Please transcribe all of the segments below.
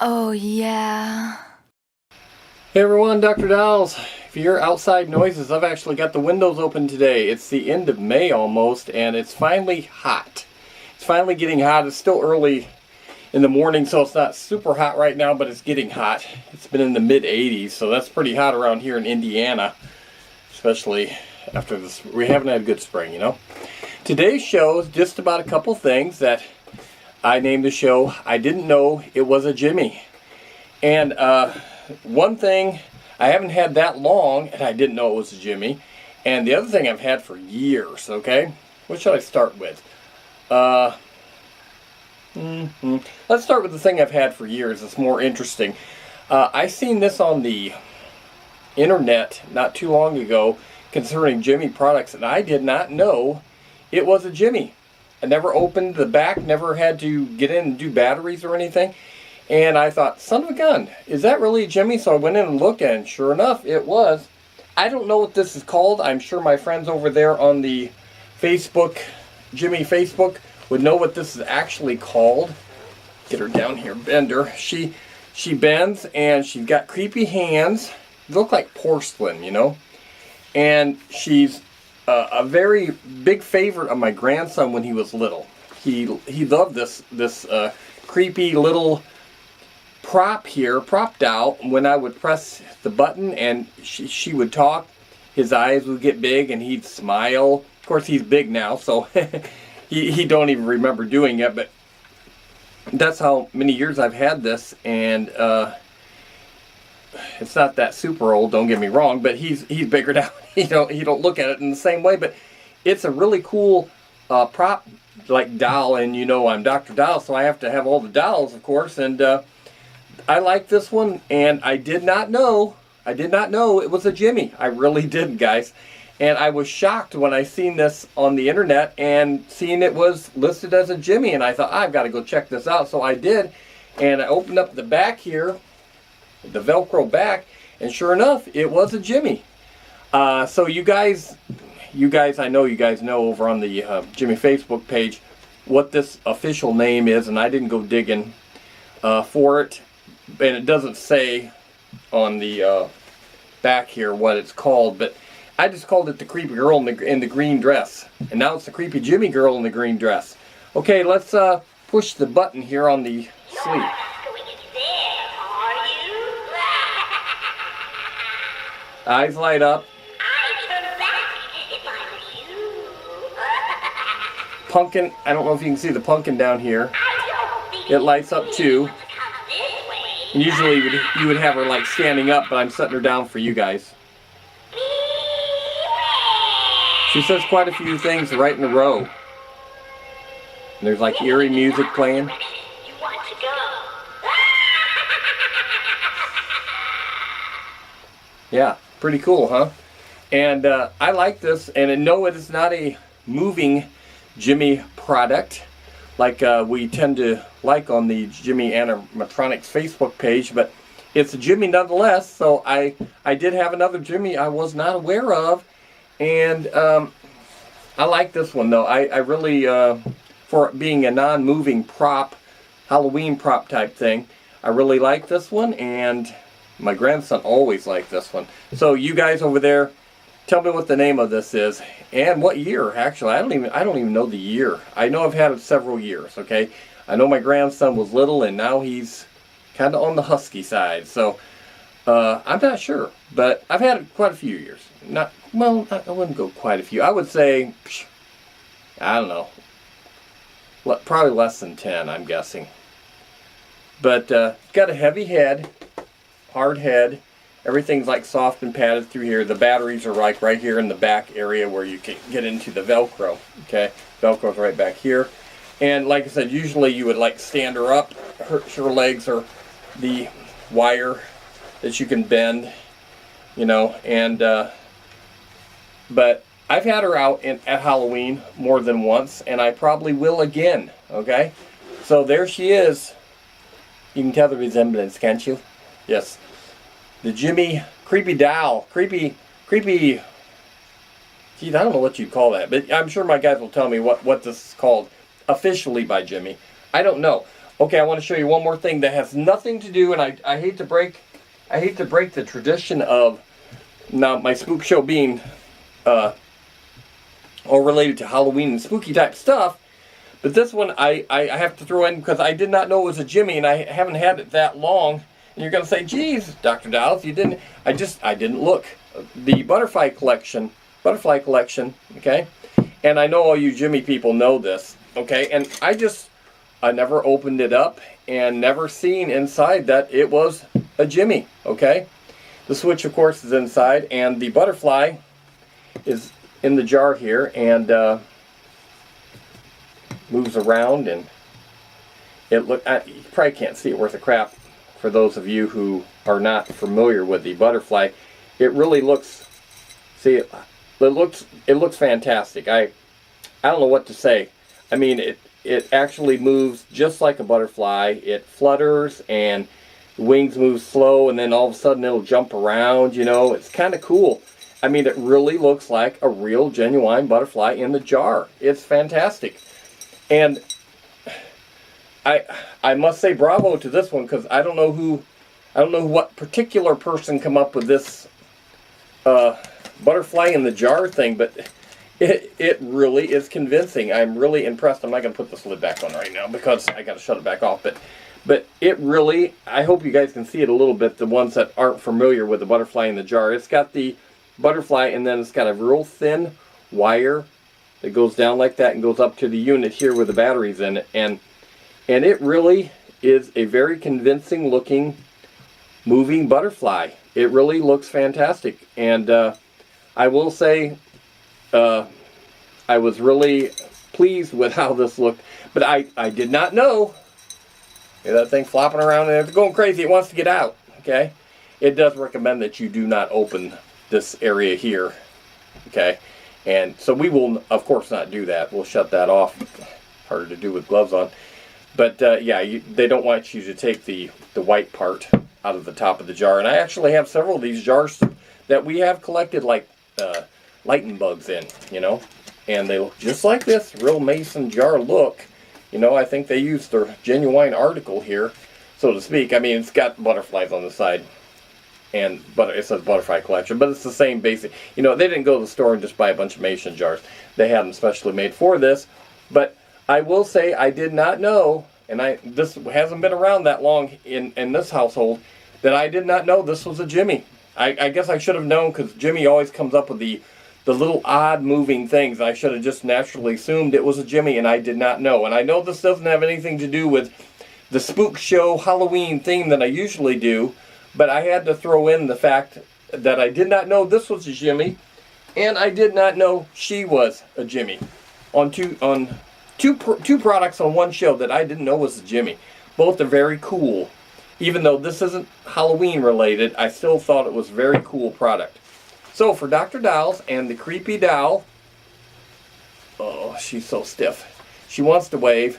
Oh yeah. Hey everyone, Dr. Dollz. If you hear outside noises, I've actually got the windows open today. It's the end of May almost, and it's finally hot. It's finally getting hot. It's still early in the morning, so it's not super hot right now, but it's getting hot. It's been in the mid 80s, so that's pretty hot around here in Indiana, especially after this. We haven't had a good spring, you know. Today's show is just about a couple things that I named the show I Didn't Know It Was a Gemmy. And one thing I haven't had that long, and I didn't know it was a Gemmy. And the other thing I've had for years, okay? What should I start with? Let's start with the thing I've had for years. It's more interesting. I seen this on the internet not too long ago concerning Gemmy products, and I did not know it was a Gemmy. I never opened the back, never had to get in and do batteries or anything. And I thought, son of a gun, is that really a Gemmy? So I went in and looked at it, and sure enough, it was. I don't know what this is called. I'm sure my friends over there on the Facebook, Gemmy Facebook, would know what this is actually called. Get her down here, bend her. She bends, and she's got creepy hands. They look like porcelain, you know. And she's a very big favorite of my grandson when he was little. He loved this creepy little prop here, prop doll. When I would press the button and she would talk, his eyes would get big and he'd smile. Of course, he's big now, so he don't even remember doing it, but that's how many years I've had this. And it's not that super old, don't get me wrong, but he's bigger now. He don't look at it in the same way, but it's a really cool prop like doll. And you know, I'm Dr. Dollz, so I have to have all the dolls, of course. And I like this one, and I did not know it was a Gemmy. I really didn't, guys. And I was shocked when I seen this on the internet and seeing it was listed as a Gemmy, and I thought, I've got to go check this out. So I did, and I opened up the back here, the Velcro back, and sure enough, it was a Gemmy. So you guys, I know you guys know over on the Gemmy Facebook page what this official name is, and I didn't go digging for it. And it doesn't say on the back here what it's called, but I just called it the creepy girl in the green dress. And now it's the creepy Gemmy girl in the green dress. Okay, let's push the button here on the sleeve. Eyes light up. Pumpkin, I don't know if you can see the pumpkin down here. It lights up too. And usually you would have her like standing up, but I'm setting her down for you guys. She says quite a few things right in a row. And there's like eerie music playing. Yeah, pretty cool, huh? And I like this, and no, it is not a moving Gemmy product like we tend to like on the Gemmy Animatronics Facebook page, but it's a Gemmy nonetheless. So I did have another Gemmy I was not aware of, and I like this one though. I really, for being a non-moving prop, Halloween prop type thing, I really like this one, and my grandson always liked this one. So you guys over there, tell me what the name of this is and what year. Actually, I don't even know the year. I know I've had it several years. Okay, I know my grandson was little, and now he's kind of on the husky side. So I'm not sure, but I've had it quite a few years. I wouldn't go quite a few. I would say, I don't know, probably less than 10. I'm guessing. But it's got a heavy head, hard head. Everything's like soft and padded through here. The batteries are like right here in the back area where you can get into the Velcro. Okay, Velcro's right back here. And like I said, usually you would like stand her up. Her legs are the wire that you can bend, you know. And but I've had her out at Halloween more than once, and I probably will again. Okay, so there she is. You can tell the resemblance, can't you? Yes. The Gemmy creepy doll, creepy, geez, I don't know what you'd call that, but I'm sure my guys will tell me what this is called officially by Gemmy. I don't know. Okay, I want to show you one more thing that has nothing to do, and I hate to break the tradition of now my spook show being all related to Halloween and spooky type stuff. But this one I have to throw in because I did not know it was a Gemmy, and I haven't had it that long. And you're going to say, geez, Dr. Dollz, you didn't. I didn't look. The butterfly collection, okay? And I know all you Gemmy people know this, okay? And I never opened it up and never seen inside that it was a Gemmy, okay? The switch, of course, is inside, and the butterfly is in the jar here, and moves around, and you probably can't see it worth a crap for those of you who are not familiar with the butterfly. It really looks, see, it looks fantastic. I don't know what to say. I mean, it actually moves just like a butterfly. It flutters, and the wings move slow, and then all of a sudden it'll jump around, you know. It's kind of cool. I mean, it really looks like a real, genuine butterfly in the jar. It's fantastic. And I must say bravo to this one, because I don't know what particular person come up with this butterfly in the jar thing, but it really is convincing. I'm really impressed. I'm not going to put this lid back on right now because I got to shut it back off. But it really, I hope you guys can see it a little bit, the ones that aren't familiar with the butterfly in the jar. It's got the butterfly, and then it's got a real thin wire that goes down like that and goes up to the unit here with the batteries in it. And it really is a very convincing looking moving butterfly. It really looks fantastic. And I will say I was really pleased with how this looked. But I did not know. That thing flopping around and it's going crazy. It wants to get out. Okay? It does recommend that you do not open this area here. Okay? And so we will, of course, not do that. We'll shut that off. Harder to do with gloves on. But yeah, they don't want you to take the white part out of the top of the jar. And I actually have several of these jars that we have collected, like lightning bugs in, you know. And they look just like this, real mason jar look. You know, I think they used their genuine article here, so to speak. I mean, it's got butterflies on the side. And it says butterfly collection, but it's the same basic. You know, they didn't go to the store and just buy a bunch of mason jars. They had them specially made for this. But I will say I did not know, and this hasn't been around that long in this household, that I did not know this was a Gemmy. I guess I should have known, because Gemmy always comes up with the little odd moving things. I should have just naturally assumed it was a Gemmy, and I did not know. And I know this doesn't have anything to do with the Spook Show Halloween theme that I usually do, but I had to throw in the fact that I did not know this was a Gemmy, and I did not know she was a Gemmy. On two products on one show that I didn't know was a Gemmy. Both are very cool. Even though this isn't Halloween related, I still thought it was a very cool product. So for Dr. Dollz and the creepy doll, oh, she's so stiff. She wants to wave,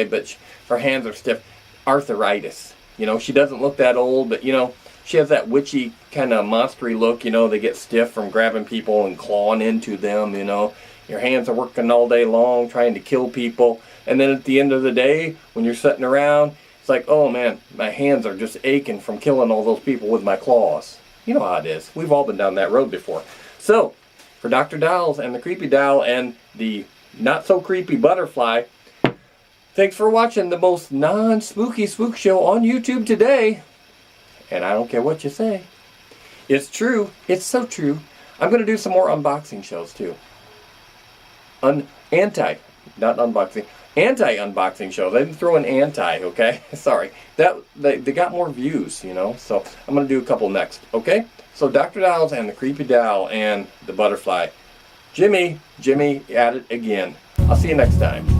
but her hands are stiff. Arthritis. You know, she doesn't look that old, but, you know, she has that witchy kind of monstery look. You know, they get stiff from grabbing people and clawing into them, you know. Your hands are working all day long trying to kill people. And then at the end of the day, when you're sitting around, it's like, oh man, my hands are just aching from killing all those people with my claws. You know how it is. We've all been down that road before. So, for Dr. Dollz and the creepy doll and the not so creepy butterfly, thanks for watching the most non-spooky spook show on YouTube today. And I don't care what you say. It's true. It's so true. I'm going to do some more unboxing shows too. Anti-unboxing shows. I didn't throw an anti, okay? Sorry. They got more views, you know. So I'm going to do a couple next, okay? So Dr. Dollz and the creepy doll and the butterfly. Gemmy at it again. I'll see you next time.